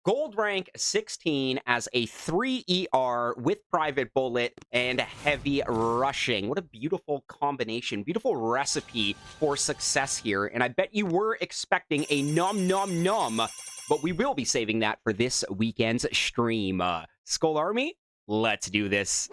Gold rank 16 as a 3 ER with private bullet and heavy rushing. What a beautiful combination, beautiful recipe for success here. And I bet you were expecting a nom nom nom, but we will be saving that for this weekend's stream. Skull Army, let's do this.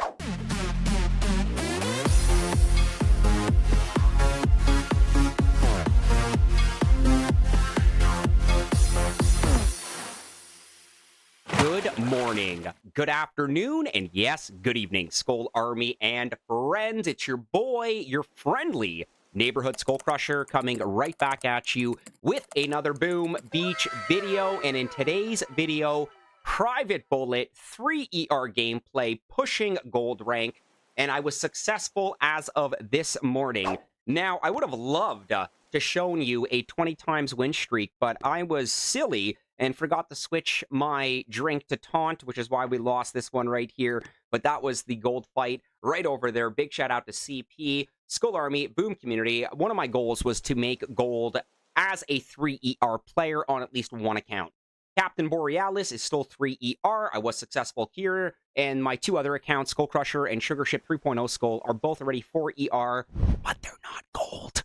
Good morning, good afternoon, and yes, good evening, Skull Army and friends. It's your boy, your friendly neighborhood SkullCrusher, coming right back at you with another Boom Beach video. And in today's video, Private Bullet 3 ER gameplay, pushing gold rank, and I was successful as of this morning. Now, I would have loved to shown you a 20 times win streak, but I was silly and forgot to switch my drink to taunt, which is why we lost this one right here. But that was the gold fight right over there. Big shout out to CP, Skull Army, Boom Community. One of my goals was to make gold as a 3 ER player on at least one account. Captain Borealis is still 3 ER. I was successful here. And my two other accounts, SkullCrusher and Sugarship 3.0 Skull, are both already 4 ER, but they're not gold.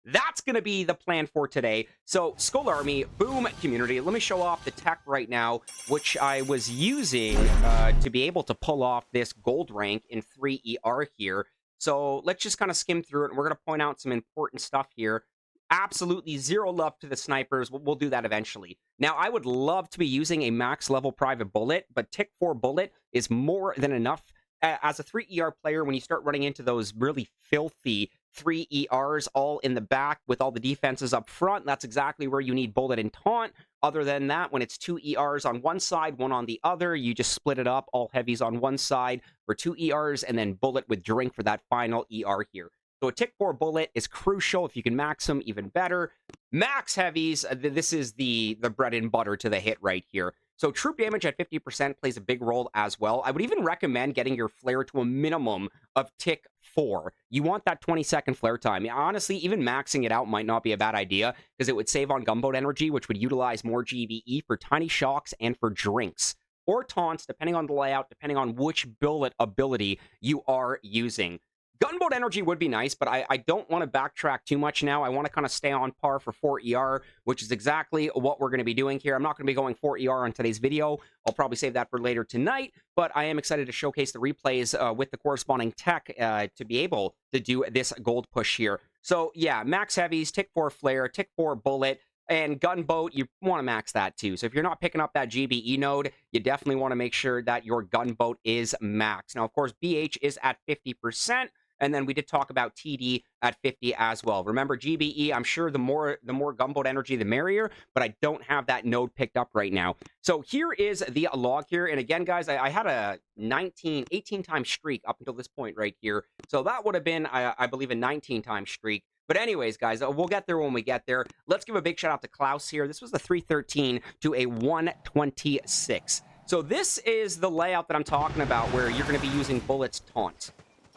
That's going to be the plan for today. So, Skull Army, Boom Community, let me show off the tech right now, which I was using to be able to pull off this gold rank in 3 ER here. So, let's just kind of skim through it, and we're going to point out some important stuff here. Absolutely zero love to the snipers. We'll do that eventually. Now, I would love to be using a max level private bullet, but Tick 4 bullet is more than enough. As a 3 ER player, when you start running into those really filthy 3 ERs all in the back with all the defenses up front, that's exactly where you need bullet and taunt. Other than that, when it's 2 ERs on one side, one on the other, you just split it up, all heavies on one side for 2 ERs, and then bullet with drink for that final ER here. So a Tick 4 bullet is crucial. If you can max them, even better. Max heavies, this is the bread and butter to the hit right here. So troop damage at 50% plays a big role as well. I would even recommend getting your flare to a minimum of Tick 4. You want that 20-second flare time. Honestly, even maxing it out might not be a bad idea, because it would save on gunboat energy, which would utilize more GBE for tiny shocks and for drinks. Or taunts, depending on the layout, depending on which bullet ability you are using. Gunboat energy would be nice, but I don't want to backtrack too much now. I want to kind of stay on par for 4 ER, which is exactly what we're going to be doing here. I'm not going to be going 4 ER on today's video. I'll probably save that for later tonight, but I am excited to showcase the replays with the corresponding tech to be able to do this gold push here. So yeah, max heavies, Tick 4 flare, Tick 4 bullet, and gunboat, you want to max that too. So if you're not picking up that GBE node, you definitely want to make sure that your gunboat is max. Now, of course, BH is at 50%. And then we did talk about TD at 50 as well. Remember, GBE, I'm sure the more gunboat energy, the merrier, but I don't have that node picked up right now. So here is the log here. And again, guys, I had a 18-time streak up until this point right here. So that would have been, I believe, a 19-time streak. But anyways, guys, we'll get there when we get there. Let's give a big shout out to Klaus here. This was the 313 to a 126. So this is the layout that I'm talking about, where you're going to be using Bullet's taunt.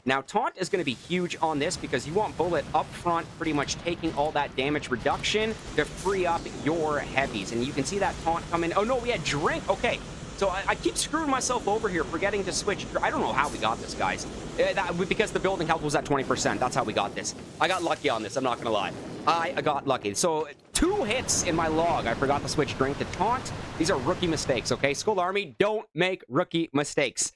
Now, taunt is going to be huge on this because you want Bullet up front, pretty much taking all that damage reduction to free up your heavies. And you can see that taunt come in. Oh, no, we had drink. Okay, so I keep screwing myself over here, forgetting to switch. I don't know how we got this, guys. Because the building health was at 20%. That's how we got this. I got lucky on this. I'm not going to lie. I got lucky. So 2 hits in my log. I forgot to switch drink to taunt. These are rookie mistakes, okay? Skull Army, don't make rookie mistakes.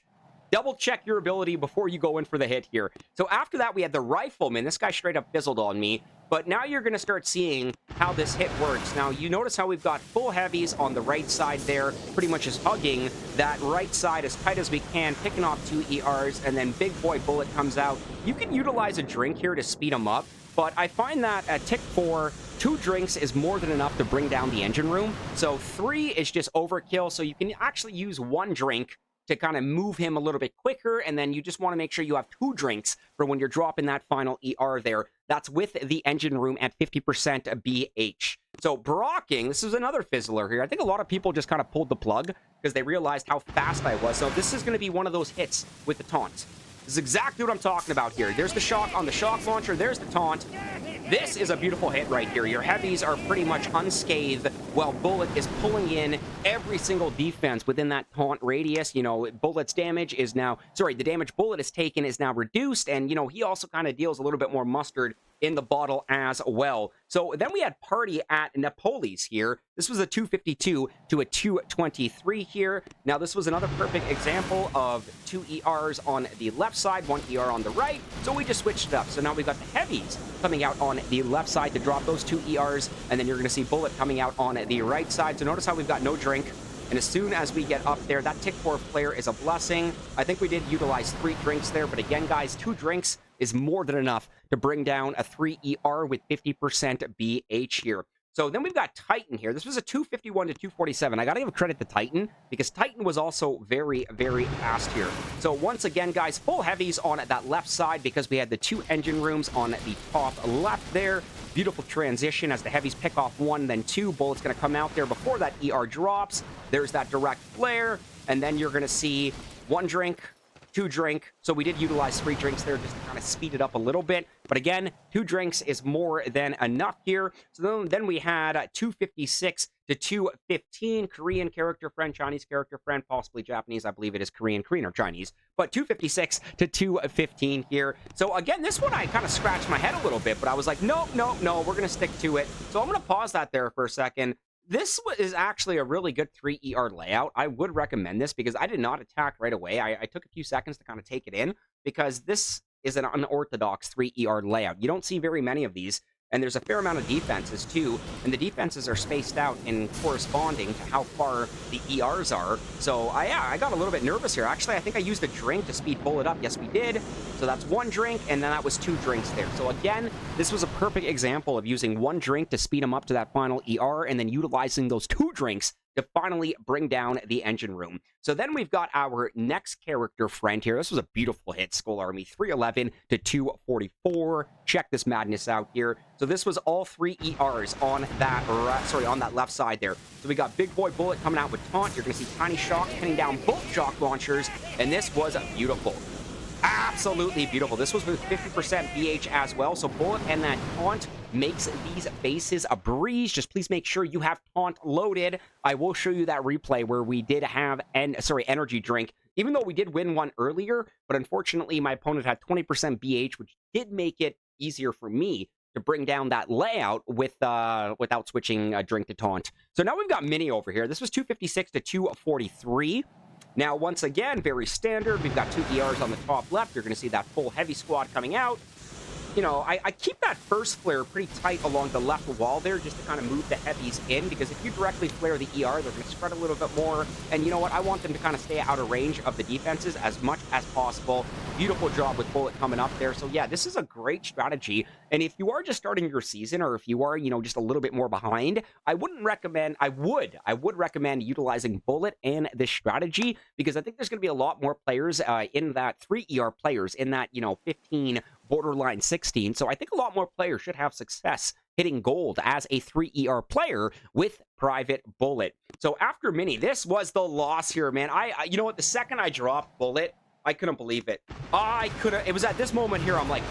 Double check your ability before you go in for the hit here. So after that, we had the rifleman. This guy straight up fizzled on me. But now you're going to start seeing how this hit works. Now, you notice how we've got full heavies on the right side there, pretty much just hugging that right side as tight as we can, picking off 2 ERs, and then Big Boy Bullet comes out. You can utilize a drink here to speed them up, but I find that at Tick 4, 2 drinks is more than enough to bring down the engine room. So 3 is just overkill, so you can actually use 1 drink to kind of move him a little bit quicker, and then you just want to make sure you have 2 drinks for when you're dropping that final ER there. That's with the engine room at 50% BH. So brocking, this is another fizzler here. I think a lot of people just kind of pulled the plug because they realized how fast I was. So this is going to be one of those hits with the taunt. This is exactly what I'm talking about here. There's the shock on the shock launcher. There's the taunt. This is a beautiful hit right here. Your heavies are pretty much unscathed while Bullit is pulling in every single defense within that taunt radius. You know, Bullit's damage is now, sorry, the damage Bullit has taken is now reduced, and, you know, he also kind of deals a little bit more mustard in the bottle as well. So then we had Party at Napoli's here. This was a 252 to a 223 here. Now, this was another perfect example of 2 ERs on the left side, 1 ER on the right. So we just switched it up. So now we've got the heavies coming out on the left side to drop those 2 ERs, and then you're going to see Bullit coming out on the right side. So notice how we've got no drink. And as soon as we get up there, that Tick 4 flare is a blessing. I think we did utilize 3 drinks there, but again, guys, 2 drinks is more than enough to bring down a 3 ER with 50% BH here. So then we've got Titan here. This was a 251 to 247. I got to give credit to Titan because Titan was also very, very fast here. So once again, guys, full heavies on that left side because we had the 2 engine rooms on the top left there. Beautiful transition as the heavies pick off 1, then 2. Bullet's going to come out there before that ER drops. There's that direct flare, and then you're going to see 1 drink, 2 drink. So we did utilize 3 drinks there just to kind of speed it up a little bit. But again, 2 drinks is more than enough here. So then we had 256 to 215. Korean character friend, Chinese character friend, possibly Japanese. I believe it is Korean or Chinese. But 256 to 215 here. So again, this one I kind of scratched my head a little bit, but I was like, no, we're going to stick to it. So I'm going to pause that there for a second. This is actually a really good 3 ER layout. I would recommend this because I did not attack right away. I took a few seconds to kind of take it in because this is an unorthodox 3 ER layout. You don't see very many of these, and there's a fair amount of defenses too, and the defenses are spaced out in corresponding to how far the ERs are. So I got a little bit nervous here. Actually, I think I used a drink to speed Bullet up. Yes, we did. So that's 1 drink, and then that was 2 drinks there. So again, this was a perfect example of using 1 drink to speed them up to that final ER, and then utilizing those 2 drinks to finally bring down the engine room. So then we've got our next character friend here. This was a beautiful hit, Skull Army, 311 to 244. Check this madness out here. So this was all 3 ERs on that, on that left side there. So we got Big Boy Bullet coming out with taunt. You're going to see Tiny Shock pinning down both shock launchers, and this was beautiful. Absolutely beautiful. This was with 50% BH as well. So Bullet and that taunt makes these bases a breeze. Just please make sure you have taunt loaded. I will show you that replay where we did have energy drink, even though we did win one earlier, but unfortunately my opponent had 20% BH, which did make it easier for me to bring down that layout without switching drink to taunt. So now we've got Mini over here. This was 256 to 243. Now, once again, very standard. We've got 2 ERs on the top left. You're going to see that full heavy squad coming out. You know, I keep that first flare pretty tight along the left wall there just to kind of move the heavies in, because if you directly flare the ER, they're going to spread a little bit more. And you know what? I want them to kind of stay out of range of the defenses as much as possible. Beautiful job with Bullet coming up there. So yeah, this is a great strategy. And if you are just starting your season, or if you are, you know, just a little bit more behind, I would recommend utilizing Bullet and this strategy, because I think there's going to be a lot more players in that 3 ER players in that, you know, 15 borderline 16. So I think a lot more players should have success hitting gold as a 3 ER player with Private Bullet. So after Mini, this was the loss here, man. You know what? The second I dropped Bullet, I couldn't believe it. It was at this moment here, I'm like,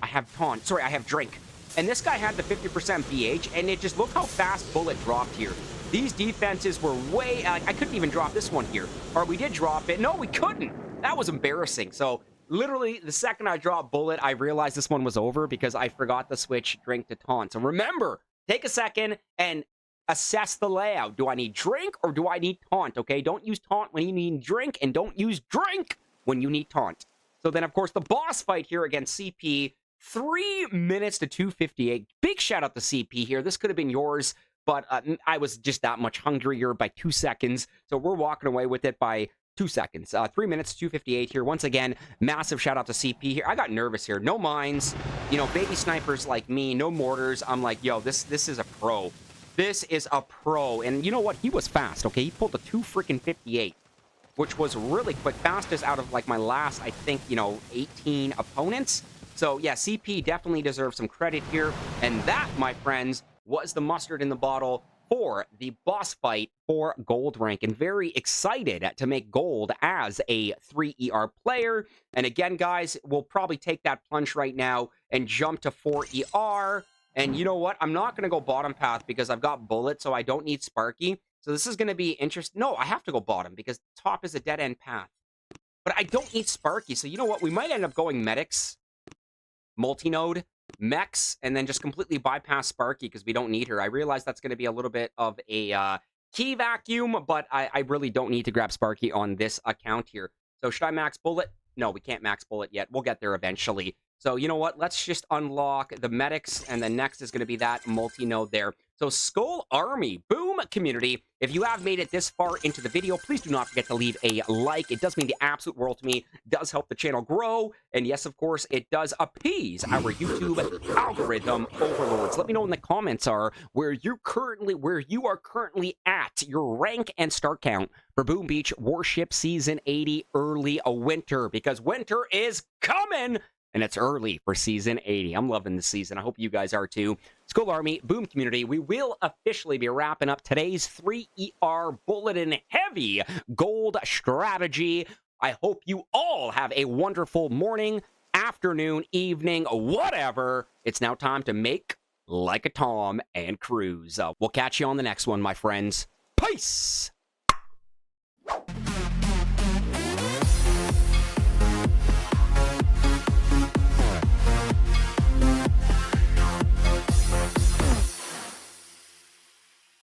I have taunt. Sorry, I have drink. And this guy had the 50% BH, and it just, look how fast Bullet dropped here. These defenses were way, I couldn't even drop this one here. Or we did drop it. No, we couldn't. That was embarrassing. So literally, the second I dropped Bullet, I realized this one was over because I forgot to switch drink to taunt. So remember, take a second and assess the layout. Do I need drink or do I need taunt? Okay, don't use taunt when you need drink, and don't use drink when you need taunt. So then, of course, the boss fight here against CP, 3 minutes to 258. Big shout out to CP here. This could have been yours, but I was just that much hungrier by 2 seconds. So we're walking away with it by 2 seconds. 3 minutes, 258 here. Once again, massive shout out to CP here. I got nervous here. No mines, you know, baby snipers like me, no mortars. I'm like, yo, this is a pro. This is a pro. And you know what? He was fast, okay? He pulled a 258, which was really quick. Fastest out of like my last, I think, you know, 18 opponents. So yeah, CP definitely deserves some credit here. And that, my friends, was the mustard in the bottle for the boss fight for gold rank, and very excited to make gold as a 3ER player. And again, guys, we'll probably take that plunge right now and jump to 4ER. And you know what? I'm not going to go bottom path because I've got Bullit, so I don't need Sparky. So this is going to be interesting. No, I have to go bottom because top is a dead-end path. But I don't need Sparky, so you know what? We might end up going medics, multi-node, mechs, and then just completely bypass Sparky because we don't need her. I realize that's going to be a little bit of a key vacuum, but I really don't need to grab Sparky on this account here. So should I max Bullit? No, we can't max Bullit yet. We'll get there eventually. So you know what? Let's just unlock the medics, and then next is going to be that multi-node there. So Skull Army, boom, community. If you have made it this far into the video, please do not forget to leave a like. It does mean the absolute world to me, does help the channel grow, and yes, of course, it does appease our YouTube algorithm overlords. Let me know in the comments where you are currently at, your rank and start count for Boom Beach Warship Season 80 early winter, because winter is coming! And it's early for Season 80. I'm loving the season. I hope you guys are too. Skull Army, boom community, we will officially be wrapping up today's 3ER Bullet and Heavy Gold strategy. I hope you all have a wonderful morning, afternoon, evening, whatever. It's now time to make like a Tom and cruise. We'll catch you on the next one, my friends. Peace!